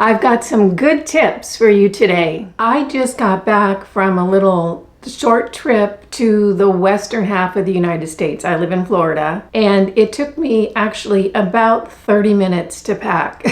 I've got some good tips for you today. I just got back from a little short trip to the western half of the United States. I live in Florida, and it took me actually about 30 minutes to pack,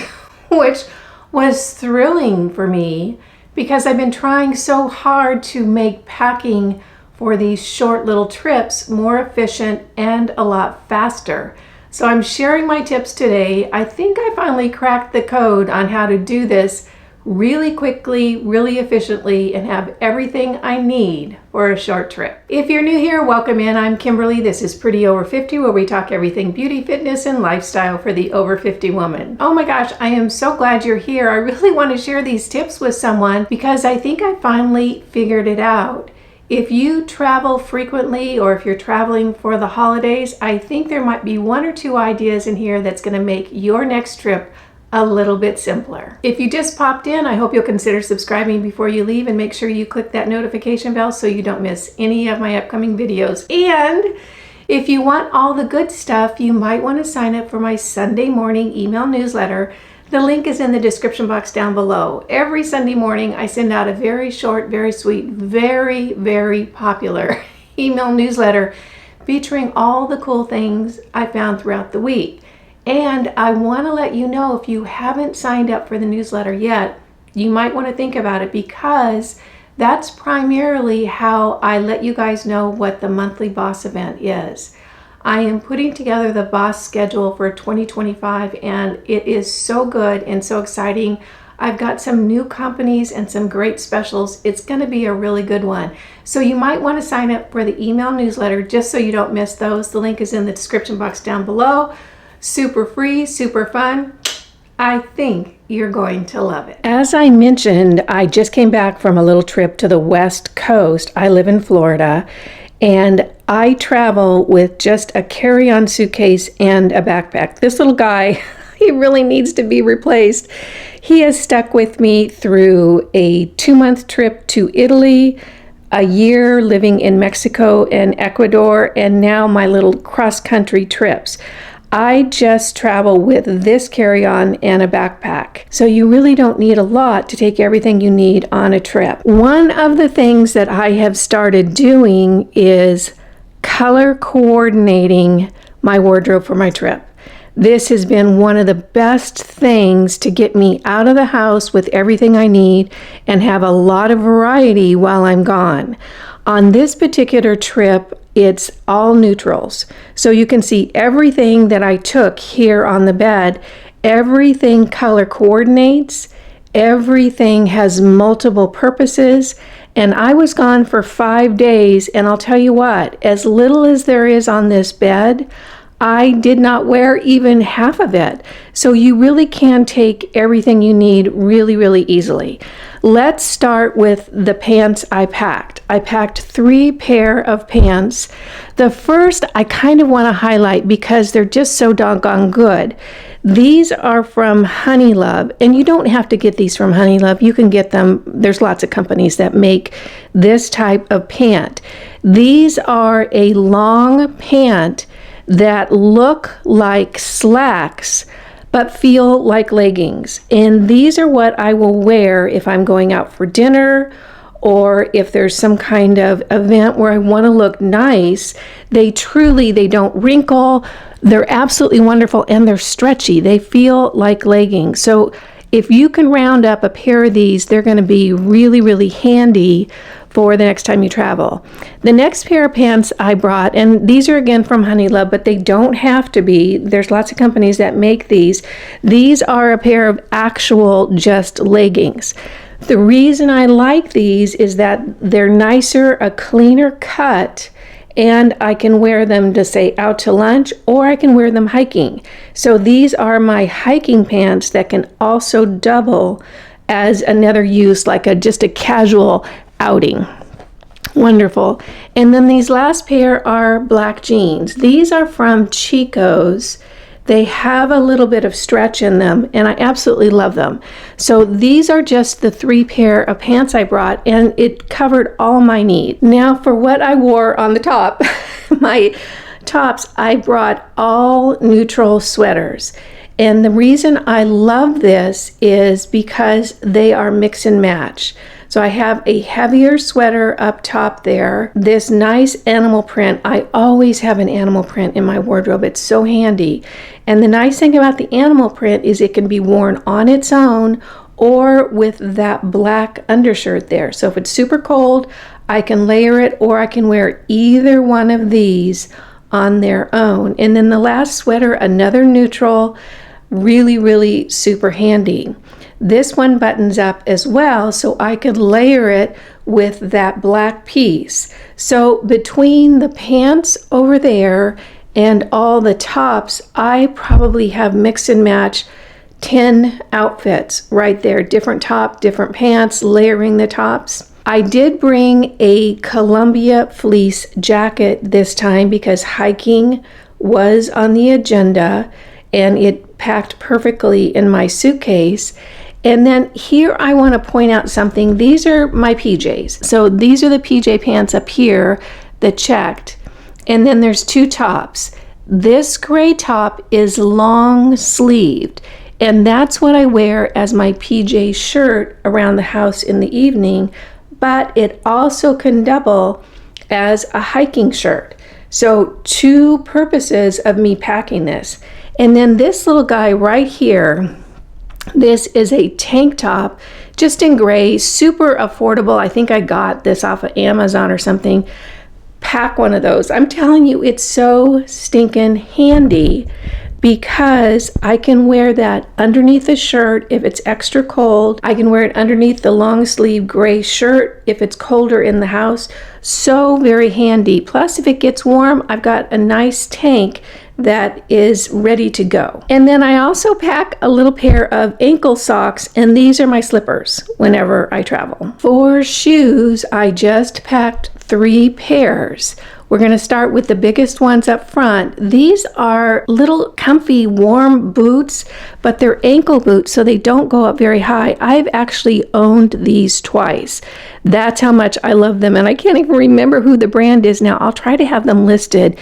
which was thrilling for me because I've been trying so hard to make packing for these short little trips more efficient and a lot faster. So I'm sharing my tips today. I think I finally cracked the code on how to do this really quickly, really efficiently, and have everything I need for a short trip. If you're new here, welcome in. I'm Kimberly. This is Pretty Over 50, where we talk everything beauty, fitness, and lifestyle for the over 50 woman. Oh my gosh, I am so glad you're here. I really want to share these tips with someone because I think I finally figured it out. If you travel frequently or if you're traveling for the holidays, I think there might be one or two ideas in here that's going to make your next trip a little bit simpler. If you just popped in, I hope you'll consider subscribing before you leave and make sure you click that notification bell so you don't miss any of my upcoming videos. And if you want all the good stuff, you might want to sign up for my Sunday morning email newsletter. The link is in the description box down below. Every Sunday morning, I send out a very short, very sweet, very, very popular email newsletter featuring all the cool things I found throughout the week. And I want to let you know, if you haven't signed up for the newsletter yet, you might want to think about it, because that's primarily how I let you guys know what the monthly boss event is. I am putting together the boss schedule for 2025, and it is so good and so exciting. I've got some new companies and some great specials. It's going to be a really good one. So you might want to sign up for the email newsletter just so you don't miss those. The link is in the description box down below. Super free, super fun. I think you're going to love it. As I mentioned, I just came back from a little trip to the West Coast. I live in Florida, and I travel with just a carry-on suitcase and a backpack. This little guy, he really needs to be replaced. He has stuck with me through a 2-month trip to Italy, a year living in Mexico and Ecuador, and now my little cross-country trips. I just travel with this carry-on and a backpack. So you really don't need a lot to take everything you need on a trip. One of the things that I have started doing is color coordinating my wardrobe for my trip. This has been one of the best things to get me out of the house with everything I need and have a lot of variety while I'm gone. On this particular trip, it's all neutrals. So you can see everything that I took here on the bed. Everything color coordinates. Everything has multiple purposes. And I was gone for 5 days, and I'll tell you what, as little as there is on this bed, I did not wear even half of it. So you really can take everything you need really, really easily. Let's start with the pants I packed. I packed 3 pair of pants. The first I kind of want to highlight because they're just so doggone good. These are from Honeylove, and you don't have to get these from Honeylove. You can get them. There's lots of companies that make this type of pant. These are a long pant that look like slacks but feel like leggings. And these are what I will wear if I'm going out for dinner, or if there's some kind of event where I want to look nice. They don't wrinkle. They're absolutely wonderful, and they're stretchy. They feel like leggings. So if you can round up a pair of these, they're going to be really, really handy for the next time you travel. The next pair of pants I brought, and these are again from Honeylove, but they don't have to be. There's lots of companies that make these. These are a pair of actual just leggings. The reason I like these is that they're nicer, a cleaner cut, and I can wear them to, say, out to lunch, or I can wear them hiking. So these are my hiking pants that can also double as another use, like just a casual outing. Wonderful. And then these last pair are black jeans. These are from Chico's. They have a little bit of stretch in them, and I absolutely love them. So these are just the 3 pair of pants I brought, and it covered all my needs. Now for what I wore on the top, my tops, I brought all neutral sweaters. And the reason I love this is because they are mix and match. So I have a heavier sweater up top there, this nice animal print. I always have an animal print in my wardrobe. It's so handy. And the nice thing about the animal print is it can be worn on its own or with that black undershirt there. So if it's super cold, I can layer it, or I can wear either one of these on their own. And then the last sweater, another neutral, really, really super handy. This one buttons up as well, so I could layer it with that black piece. So between the pants over there and all the tops, I probably have mix and match 10 outfits right there. Different top, different pants, layering the tops. I did bring a Columbia fleece jacket this time because hiking was on the agenda and it packed perfectly in my suitcase. And then here I want to point out something. These are my PJs. So these are the PJ pants up here, the checked. And then there's two tops. This gray top is long sleeved. And that's what I wear as my PJ shirt around the house in the evening. But it also can double as a hiking shirt. So two purposes of me packing this. And then this little guy right here, this is a tank top, just in gray, super affordable. I think I got this off of Amazon or something. Pack one of those. I'm telling you, it's so stinking handy because I can wear that underneath the shirt if it's extra cold. I can wear it underneath the long sleeve gray shirt if it's colder in the house. So very handy. Plus, if it gets warm, I've got a nice tank that is ready to go. And then I also pack a little pair of ankle socks, and these are my slippers whenever I travel. For shoes, I just packed 3 pairs. We're going to start with the biggest ones up front. These are little comfy warm boots, but they're ankle boots, so they don't go up very high. I've actually owned these twice. That's how much I love them, and I can't even remember who the brand is now. I'll try to have them listed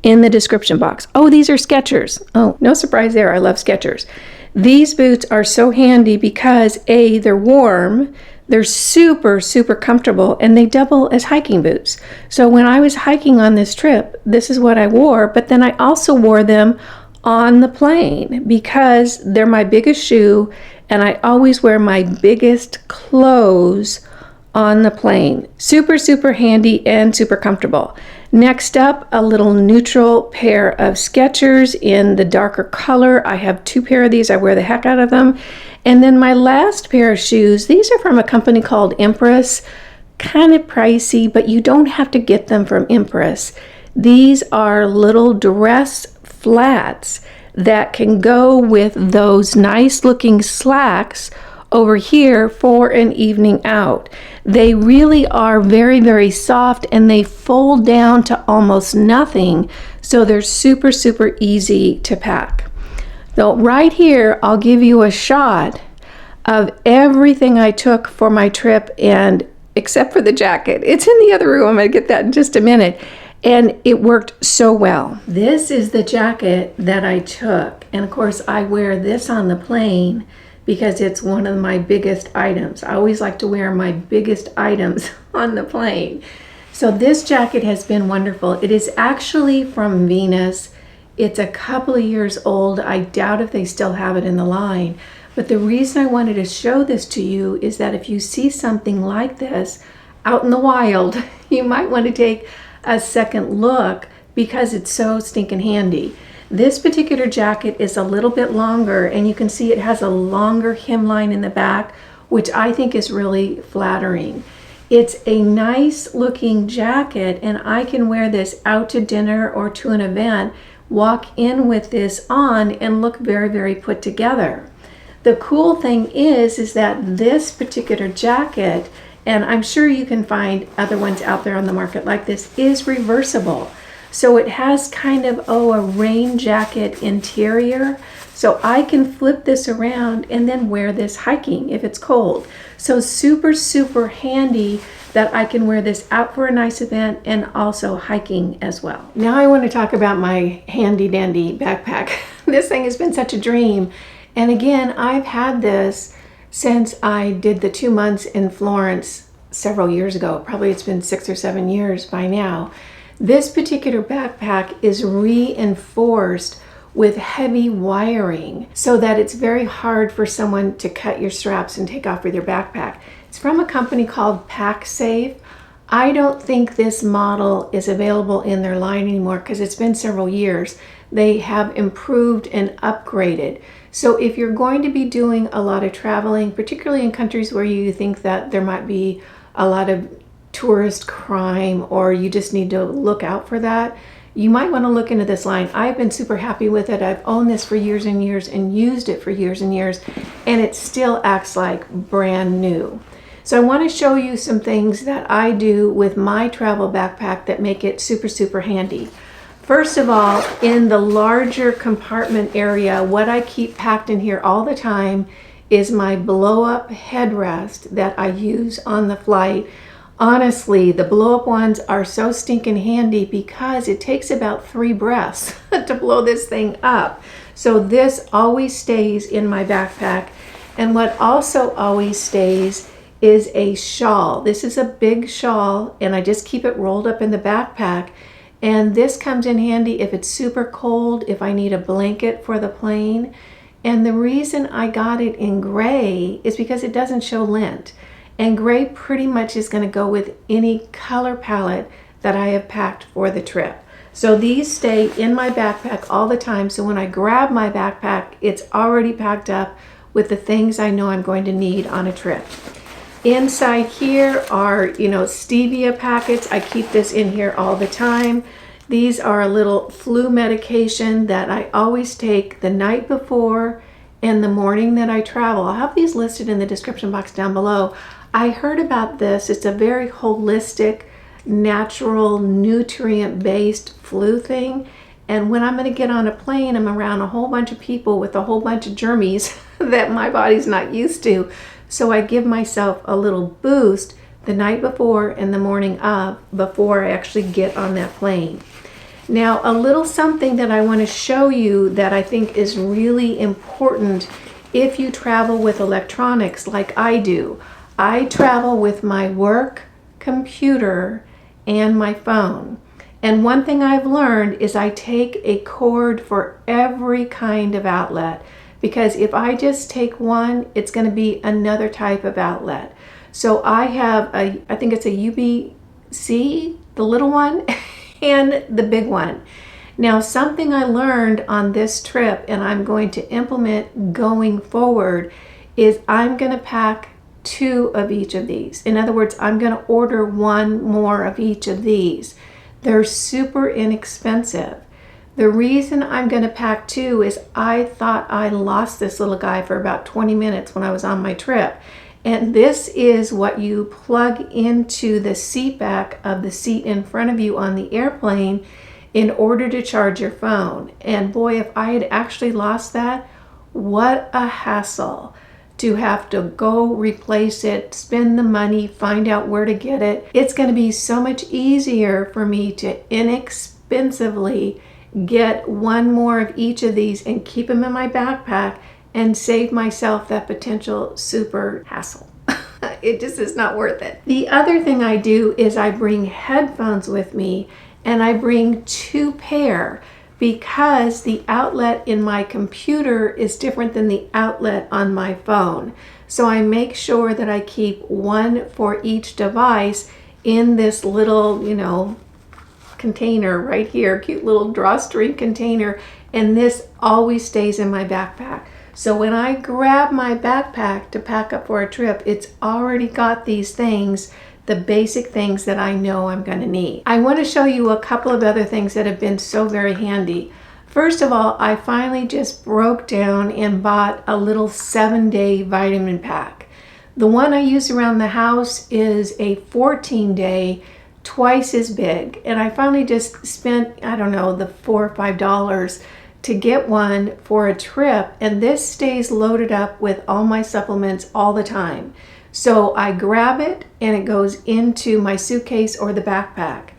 in the description box. Oh, these are Skechers. Oh, no surprise there. I love Skechers. These boots are so handy because A, they're warm, they're super, super comfortable, and they double as hiking boots. So when I was hiking on this trip, this is what I wore, but then I also wore them on the plane because they're my biggest shoe, and I always wear my biggest clothes on the plane. Super, super handy and super comfortable. Next up, a little neutral pair of Skechers in the darker color. I have 2 pair of these. I wear the heck out of them. And then my last pair of shoes, these are from a company called Empress. Kind of pricey, but you don't have to get them from Empress. These are little dress flats that can go with those nice looking slacks over here for an evening out. They really are very, very soft, and they fold down to almost nothing, so they're super, super easy to pack. So right here, I'll give you a shot of everything I took for my trip, and except for the jacket. It's in the other room. I'm gonna get that in just a minute. And it worked so well. This is the jacket that I took. And of course, I wear this on the plane because it's one of my biggest items. I always like to wear my biggest items on the plane. So this jacket has been wonderful. It is actually from Venus. It's a couple of years old. I doubt if they still have it in the line. But the reason I wanted to show this to you is that if you see something like this out in the wild, you might want to take a second look because it's so stinking handy. This particular jacket is a little bit longer, and you can see it has a longer hemline in the back, which I think is really flattering. It's a nice looking jacket, and I can wear this out to dinner or to an event, walk in with this on, and look very, very put together. The cool thing is that this particular jacket, and I'm sure you can find other ones out there on the market like this, is reversible. So it has kind of, a rain jacket interior. So I can flip this around and then wear this hiking if it's cold. So super, super handy that I can wear this out for a nice event and also hiking as well. Now I want to talk about my handy dandy backpack. This thing has been such a dream. And again, I've had this since I did the 2 months in Florence several years ago. Probably it's been 6 or 7 years by now. This particular backpack is reinforced with heavy wiring so that it's very hard for someone to cut your straps and take off with your backpack. It's from a company called PackSafe. I don't think this model is available in their line anymore because it's been several years. They have improved and upgraded. So if you're going to be doing a lot of traveling, particularly in countries where you think that there might be a lot of tourist crime or you just need to look out for that, you might want to look into this line. I've been super happy with it. I've owned this for years and years and used it for years and years, and it still acts like brand new. So I want to show you some things that I do with my travel backpack that make it super, super handy. First of all, in the larger compartment area, what I keep packed in here all the time is my blow-up headrest that I use on the flight. Honestly, the blow-up ones are so stinking handy because it takes about 3 breaths to blow this thing up. So this always stays in my backpack. And what also always stays is a shawl. This is a big shawl, and I just keep it rolled up in the backpack. And this comes in handy if it's super cold, if I need a blanket for the plane. And the reason I got it in gray is because it doesn't show lint. And gray pretty much is going to go with any color palette that I have packed for the trip. So these stay in my backpack all the time. So when I grab my backpack, it's already packed up with the things I know I'm going to need on a trip. Inside here are, stevia packets. I keep this in here all the time. These are a little flu medication that I always take the night before and the morning that I travel. I'll have these listed in the description box down below. I heard about this. It's a very holistic, natural, nutrient-based flu thing. And when I'm going to get on a plane, I'm around a whole bunch of people with a whole bunch of germs that my body's not used to. So I give myself a little boost the night before and the morning of before I actually get on that plane. Now, a little something that I want to show you that I think is really important if you travel with electronics like I do. I travel with my work computer and my phone. And one thing I've learned is I take a cord for every kind of outlet, because if I just take one, it's going to be another type of outlet. So I have I think it's a UBC, the little one, and the big one. Now, something I learned on this trip and I'm going to implement going forward is I'm going to pack 2 of each of these. In other words, I'm going to order 1 more of each of these. They're super inexpensive. The reason I'm going to pack 2 is I thought I lost this little guy for about 20 minutes when I was on my trip. And this is what you plug into the seat back of the seat in front of you on the airplane in order to charge your phone. And boy, if I had actually lost that, what a hassle to have to go replace it, spend the money, find out where to get it. It's going to be so much easier for me to inexpensively get 1 more of each of these and keep them in my backpack and save myself that potential super hassle. It just is not worth it. The other thing I do is I bring headphones with me, and I bring 2 pair because the outlet in my computer is different than the outlet on my phone. So I make sure that I keep 1 for each device in this little, container right here, cute little drawstring container, and this always stays in my backpack. So when I grab my backpack to pack up for a trip, it's already got these things, the basic things that I know I'm going to need. I want to show you a couple of other things that have been so very handy. First of all, I finally just broke down and bought a little 7-day vitamin pack. The one I use around the house is a 14-day, twice as big. And I finally just spent, I don't know, the $4 or $5 to get one for a trip. And this stays loaded up with all my supplements all the time. So I grab it and it goes into my suitcase or the backpack.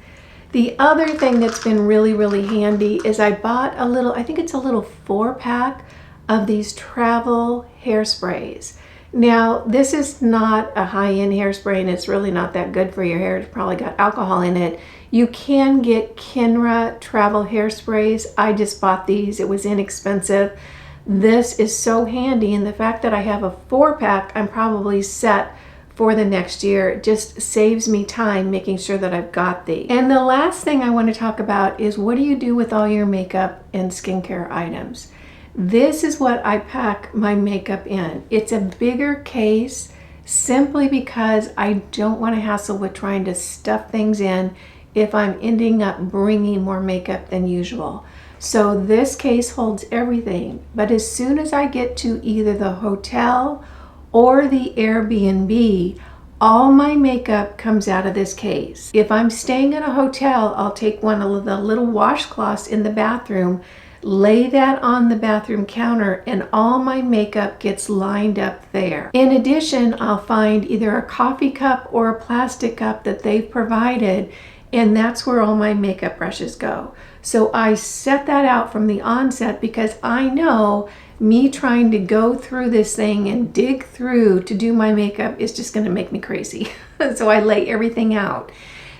The other thing that's been really handy is I bought a little, I think it's a little 4-pack of these travel hairsprays. Now, this is not a high-end hairspray and it's really not that good for your hair. It's probably got alcohol in it. You can get NIRA travel hairsprays. I just bought these. It was inexpensive. This is so handy, and the fact that I have a 4-pack, I'm probably set for the next year. It just saves me time making sure that I've got these. And the last thing I want to talk about is, what do you do with all your makeup and skincare items? This is what I pack my makeup in. It's a bigger case simply because I don't want to hassle with trying to stuff things in if I'm ending up bringing more makeup than usual. So this case holds everything, but as soon as I get to either the hotel or the Airbnb, all my makeup comes out of this case. If I'm staying in a hotel, I'll take one of the little washcloths in the bathroom, lay that on the bathroom counter, and all my makeup gets lined up there. In addition, I'll find either a coffee cup or a plastic cup that they've provided, and that's where all my makeup brushes go. So I set that out from the onset because I know me trying to go through this thing and dig through to do my makeup is just going to make me crazy. So I lay everything out.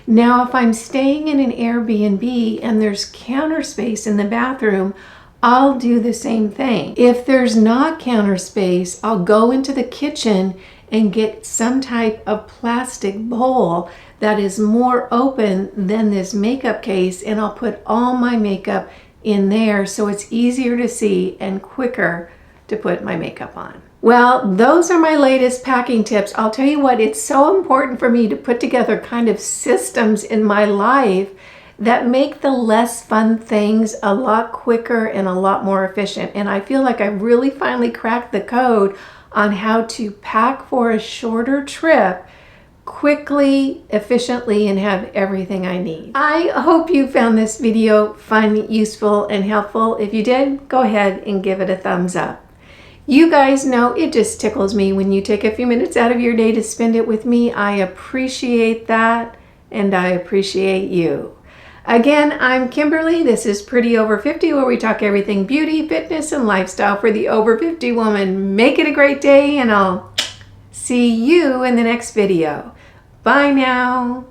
Now, if I'm staying in an Airbnb and there's counter space in the bathroom, I'll do the same thing. If there's not counter space, I'll go into the kitchen and get some type of plastic bowl that is more open than this makeup case, and I'll put all my makeup in there so it's easier to see and quicker to put my makeup on. Well, those are my latest packing tips. I'll tell you what, it's so important for me to put together kind of systems in my life that make the less fun things a lot quicker and a lot more efficient. And I feel like I really finally cracked the code on how to pack for a shorter trip quickly, efficiently, and have everything I need. I hope you found this video fun, useful, and helpful. If you did, go ahead and give it a thumbs up. You guys know it just tickles me when you take a few minutes out of your day to spend it with me. I appreciate that, and I appreciate you. Again, I'm Kimberly. This is Pretty Over 50, where we talk everything beauty, fitness, and lifestyle for the over 50 woman. Make it a great day, and I'll see you in the next video. Bye now.